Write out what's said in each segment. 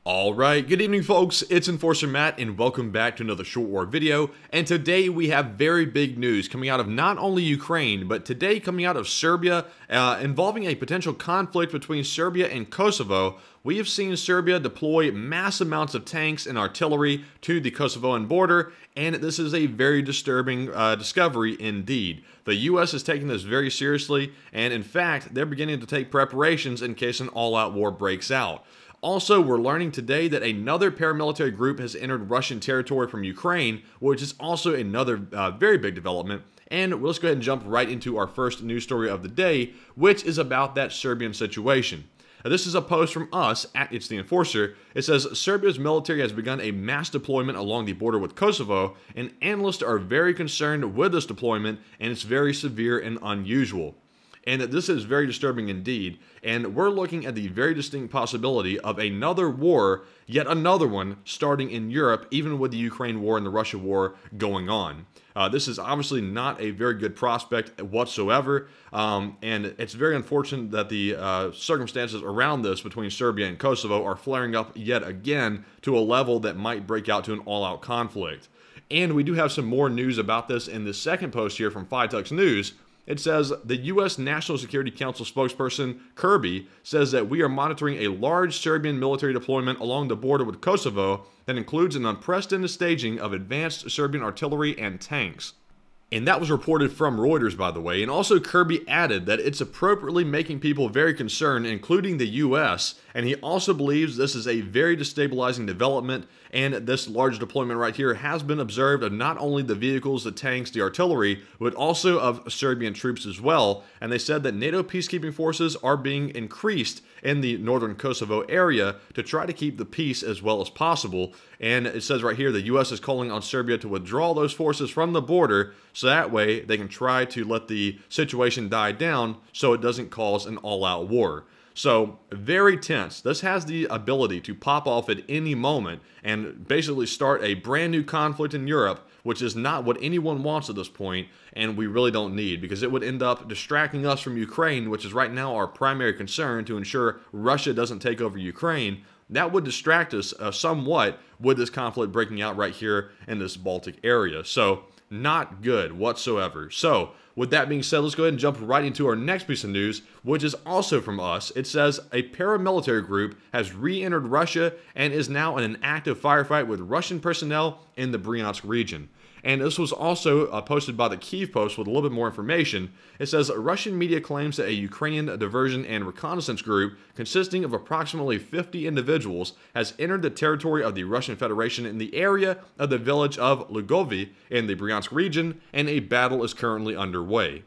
Alright, good evening folks, it's Enforcer Matt and welcome back to another short war video. And today we have very big news coming out of not only Ukraine, but today coming out of Serbia, involving a potential conflict between Serbia and Kosovo. We have seen Serbia deploy mass amounts of tanks and artillery to the Kosovoan border, and this is a very disturbing discovery indeed. The US is taking this very seriously, and in fact, they're beginning to take preparations in case an all-out war breaks out. Also, we're learning today that another paramilitary group has entered Russian territory from Ukraine, which is also another very big development. And let's go ahead and jump right into our first news story of the day, which is about that Serbian situation. Now, this is a post from us at It's the Enforcer. It says, Serbia's military has begun a mass deployment along the border with Kosovo, and analysts are very concerned with this deployment, and it's very severe and unusual. And this is very disturbing indeed, and we're looking at the very distinct possibility of another war, yet another one, starting in Europe, even with the Ukraine war and the Russia war going on. This is obviously not a very good prospect whatsoever, and it's very unfortunate that the circumstances around this between Serbia and Kosovo are flaring up yet again to a level that might break out to an all-out conflict. And we do have some more news about this in the second post here from Tux News. It says, the U.S. National Security Council spokesperson, Kirby, says that we are monitoring a large Serbian military deployment along the border with Kosovo that includes an unprecedented staging of advanced Serbian artillery and tanks. And that was reported from Reuters, by the way. And also Kirby added that it's appropriately making people very concerned, including the U.S., and he also believes this is a very destabilizing development, and this large deployment right here has been observed of not only the vehicles, the tanks, the artillery, but also of Serbian troops as well. And they said that NATO peacekeeping forces are being increased in the northern Kosovo area to try to keep the peace as well as possible. And it says right here the U.S. is calling on Serbia to withdraw those forces from the border so that way they can try to let the situation die down so it doesn't cause an all-out war. So, very tense. This has the ability to pop off at any moment and basically start a brand new conflict in Europe, which is not what anyone wants at this point, and we really don't need, because it would end up distracting us from Ukraine, which is right now our primary concern to ensure Russia doesn't take over Ukraine. That would distract us somewhat with this conflict breaking out right here in this Baltic area. So, not good whatsoever. So, with that being said, let's go ahead and jump right into our next piece of news, which is also from us. It says a paramilitary group has re-entered Russia and is now in an active firefight with Russian personnel in the Bryansk region. And this was also posted by the Kyiv Post with a little bit more information. It says Russian media claims that a Ukrainian diversion and reconnaissance group consisting of approximately 50 individuals has entered the territory of the Russian Federation in the area of the village of Lugovi in the Bryansk region, and a battle is currently underway.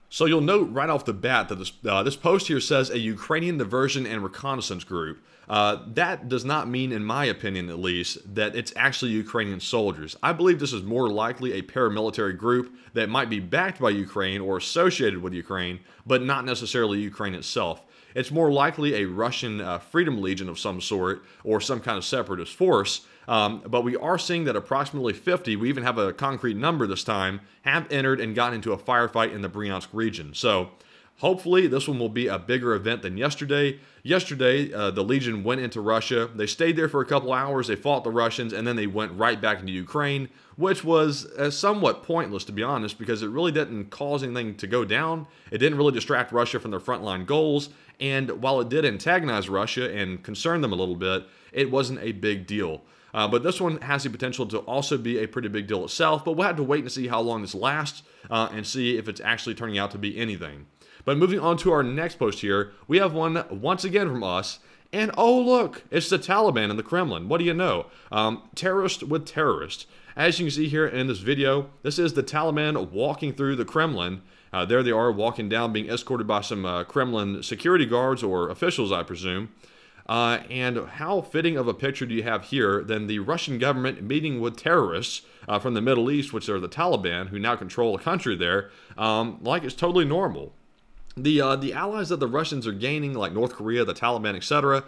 So you'll note right off the bat that this post here says a Ukrainian diversion and reconnaissance group. That does not mean, in my opinion at least, that it's actually Ukrainian soldiers. I believe this is more likely a paramilitary group that might be backed by Ukraine or associated with Ukraine, but not necessarily Ukraine itself. It's more likely a Russian Freedom Legion of some sort or some kind of separatist force. But we are seeing that approximately 50, we even have a concrete number this time, have entered and gotten into a firefight in the Bryansk region. So hopefully this one will be a bigger event than yesterday. Yesterday, the Legion went into Russia. They stayed there for a couple hours. They fought the Russians, and then they went right back into Ukraine, which was somewhat pointless, to be honest, because it really didn't cause anything to go down. It didn't really distract Russia from their frontline goals. And while it did antagonize Russia and concern them a little bit, it wasn't a big deal. But this one has the potential to also be a pretty big deal itself, but we'll have to wait and see how long this lasts and see if it's actually turning out to be anything. But moving on to our next post here, we have one once again from us, and oh look, it's the Taliban and the Kremlin. What do you know? Terrorist with terrorist. As you can see here in this video, this is the Taliban walking through the Kremlin. There they are walking down, being escorted by some Kremlin security guards or officials, I presume. And how fitting of a picture do you have here than the Russian government meeting with terrorists from the Middle East, which are the Taliban, who now control a country there, like it's totally normal. The allies that the Russians are gaining, like North Korea, the Taliban, etc.,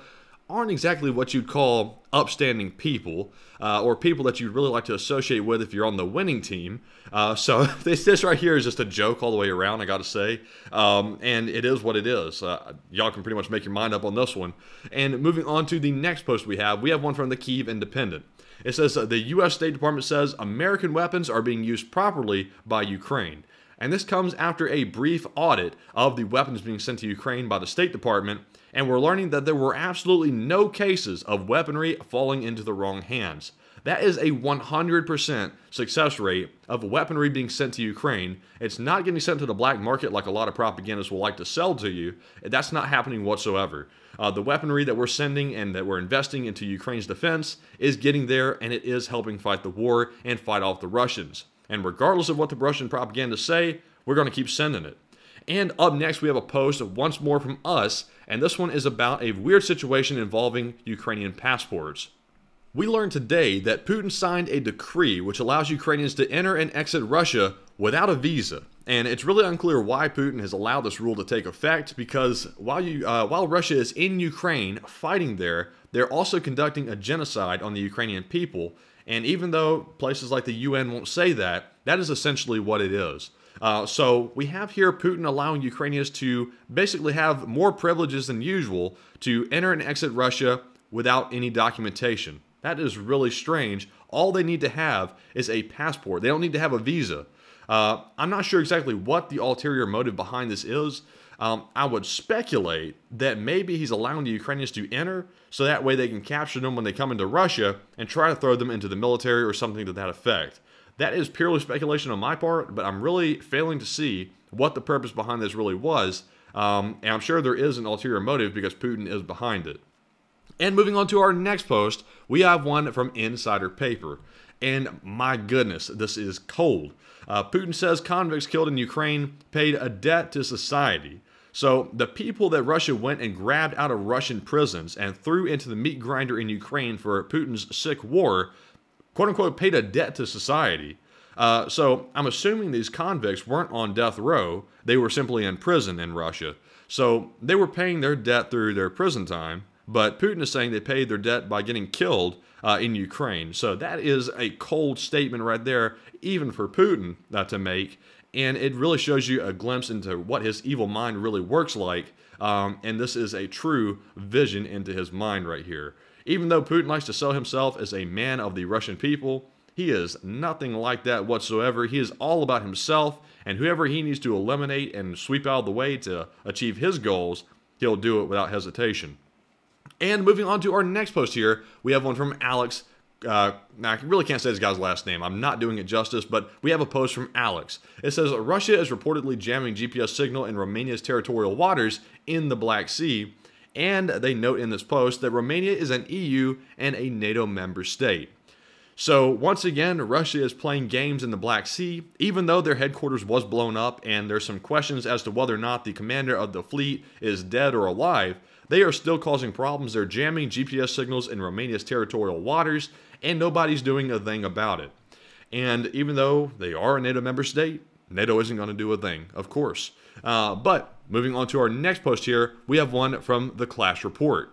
aren't exactly what you'd call upstanding people, or people that you'd really like to associate with if you're on the winning team. So this right here is just a joke all the way around, I gotta say. And it is what it is. Y'all can pretty much make your mind up on this one. And moving on to the next post we have one from the Kyiv Independent. It says the U.S. State Department says American weapons are being used properly by Ukraine. And this comes after a brief audit of the weapons being sent to Ukraine by the State Department, and we're learning that there were absolutely no cases of weaponry falling into the wrong hands. That is a 100% success rate of weaponry being sent to Ukraine. It's not getting sent to the black market like a lot of propagandists will like to sell to you. That's not happening whatsoever. The weaponry that we're sending and that we're investing into Ukraine's defense is getting there, and it is helping fight the war and fight off the Russians. And regardless of what the Russian propagandists say, we're going to keep sending it. And up next, we have a post once more from us, and this one is about a weird situation involving Ukrainian passports. We learned today that Putin signed a decree which allows Ukrainians to enter and exit Russia without a visa. And it's really unclear why Putin has allowed this rule to take effect, because while Russia is in Ukraine fighting there, they're also conducting a genocide on the Ukrainian people. And even though places like the UN won't say that, that is essentially what it is. So we have here Putin allowing Ukrainians to basically have more privileges than usual to enter and exit Russia without any documentation. That is really strange. All they need to have is a passport. They don't need to have a visa. I'm not sure exactly what the ulterior motive behind this is. I would speculate that maybe he's allowing the Ukrainians to enter so that way they can capture them when they come into Russia and try to throw them into the military or something to that effect. That is purely speculation on my part, but I'm really failing to see what the purpose behind this really was. And I'm sure there is an ulterior motive because Putin is behind it. And moving on to our next post, we have one from Insider Paper. And my goodness, this is cold. Putin says convicts killed in Ukraine paid a debt to society. So the people that Russia went and grabbed out of Russian prisons and threw into the meat grinder in Ukraine for Putin's sick war, quote unquote, paid a debt to society. So I'm assuming these convicts weren't on death row. They were simply in prison in Russia. So they were paying their debt through their prison time. But Putin is saying they paid their debt by getting killed in Ukraine. So that is a cold statement right there, even for Putin to make. And it really shows you a glimpse into what his evil mind really works like. And this is a true vision into his mind right here. Even though Putin likes to sell himself as a man of the Russian people, he is nothing like that whatsoever. He is all about himself, and whoever he needs to eliminate and sweep out of the way to achieve his goals, he'll do it without hesitation. And moving on to our next post here, we have one from Alex. Now, I really can't say this guy's last name. I'm not doing it justice, but we have a post from Alex. It says, Russia is reportedly jamming GPS signal in Romania's territorial waters in the Black Sea. And they note in this post that Romania is an EU and a NATO member state. So once again, Russia is playing games in the Black Sea, even though their headquarters was blown up and there's some questions as to whether or not the commander of the fleet is dead or alive. They are still causing problems. They're jamming GPS signals in Romania's territorial waters, and nobody's doing a thing about it. And even though they are a NATO member state, NATO isn't going to do a thing, of course. But moving on to our next post here, we have one from the Clash Report.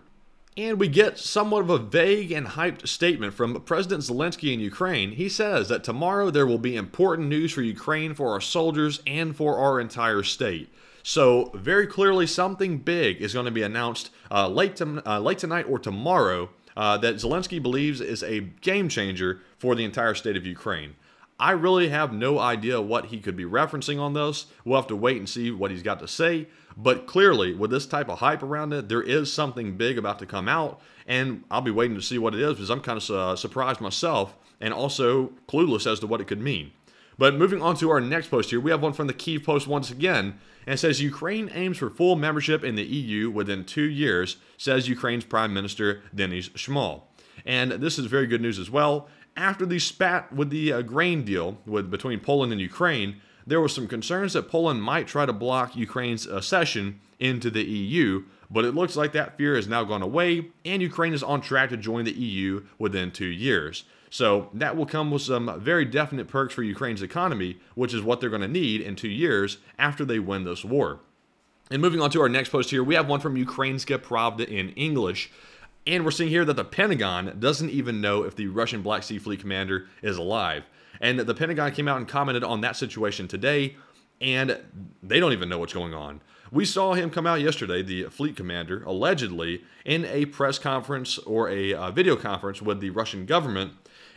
And we get somewhat of a vague and hyped statement from President Zelensky in Ukraine. He says that tomorrow there will be important news for Ukraine, for our soldiers, and for our entire state. So very clearly something big is going to be announced late tonight or tomorrow that Zelensky believes is a game changer for the entire state of Ukraine. I really have no idea what he could be referencing on this. We'll have to wait and see what he's got to say. But clearly, with this type of hype around it, there is something big about to come out. And I'll be waiting to see what it is because I'm kind of surprised myself and also clueless as to what it could mean. But moving on to our next post here, we have one from the Kyiv Post once again. And it says, Ukraine aims for full membership in the EU within 2 years, says Ukraine's Prime Minister Denis Shmyhal. And this is very good news as well. After the spat with the grain deal between Poland and Ukraine, there were some concerns that Poland might try to block Ukraine's accession into the EU, but it looks like that fear has now gone away, and Ukraine is on track to join the EU within 2 years. So that will come with some very definite perks for Ukraine's economy, which is what they're going to need in 2 years after they win this war. And moving on to our next post here, we have one from Ukrainska Pravda in English. And we're seeing here that the Pentagon doesn't even know if the Russian Black Sea Fleet commander is alive. And the Pentagon came out and commented on that situation today, and they don't even know what's going on. We saw him come out yesterday, the fleet commander, allegedly in a press conference or a video conference with the Russian government,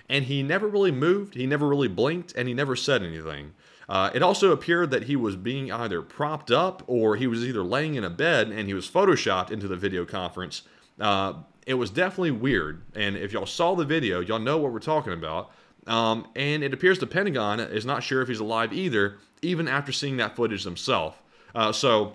and he never really moved, he never really blinked, and he never said anything. It also appeared that he was being either propped up or he was either laying in a bed and he was photoshopped into the video conference. It was definitely weird, and if y'all saw the video, y'all know what we're talking about. And it appears the Pentagon is not sure if he's alive either, even after seeing that footage themselves. So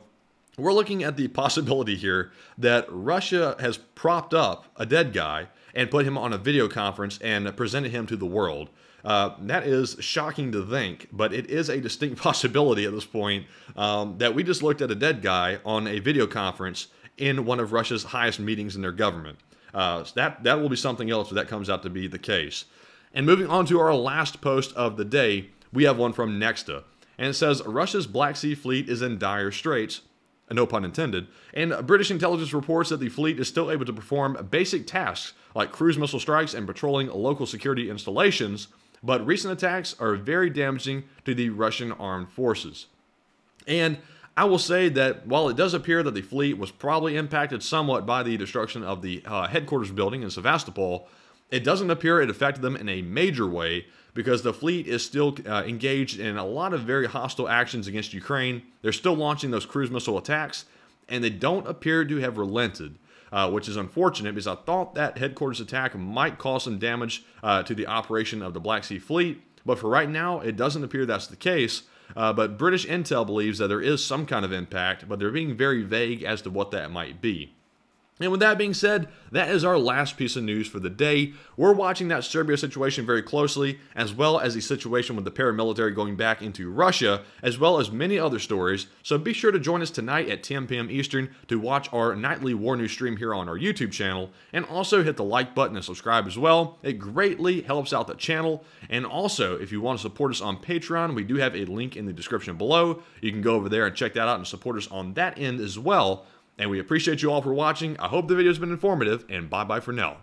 we're looking at the possibility here that Russia has propped up a dead guy and put him on a video conference and presented him to the world. That is shocking to think, but it is a distinct possibility at this point that we just looked at a dead guy on a video conference in one of Russia's highest meetings in their government. So that will be something else if that comes out to be the case. And moving on to our last post of the day, we have one from Nexta. And it says, Russia's Black Sea Fleet is in dire straits, no pun intended, and British intelligence reports that the fleet is still able to perform basic tasks like cruise missile strikes and patrolling local security installations, but recent attacks are very damaging to the Russian armed forces. And I will say that while it does appear that the fleet was probably impacted somewhat by the destruction of the headquarters building in Sevastopol, it doesn't appear it affected them in a major way because the fleet is still engaged in a lot of very hostile actions against Ukraine. They're still launching those cruise missile attacks, and they don't appear to have relented, which is unfortunate because I thought that headquarters attack might cause some damage to the operation of the Black Sea Fleet, but for right now, it doesn't appear that's the case. But British intel believes that there is some kind of impact, but they're being very vague as to what that might be. And with that being said, that is our last piece of news for the day. We're watching that Serbia situation very closely, as well as the situation with the paramilitary going back into Russia, as well as many other stories. So be sure to join us tonight at 10 p.m. Eastern to watch our nightly war news stream here on our YouTube channel, and also hit the like button and subscribe as well. It greatly helps out the channel. And also, if you want to support us on Patreon, we do have a link in the description below. You can go over there and check that out and support us on that end as well. And we appreciate you all for watching. I hope the video has been informative, and bye-bye for now.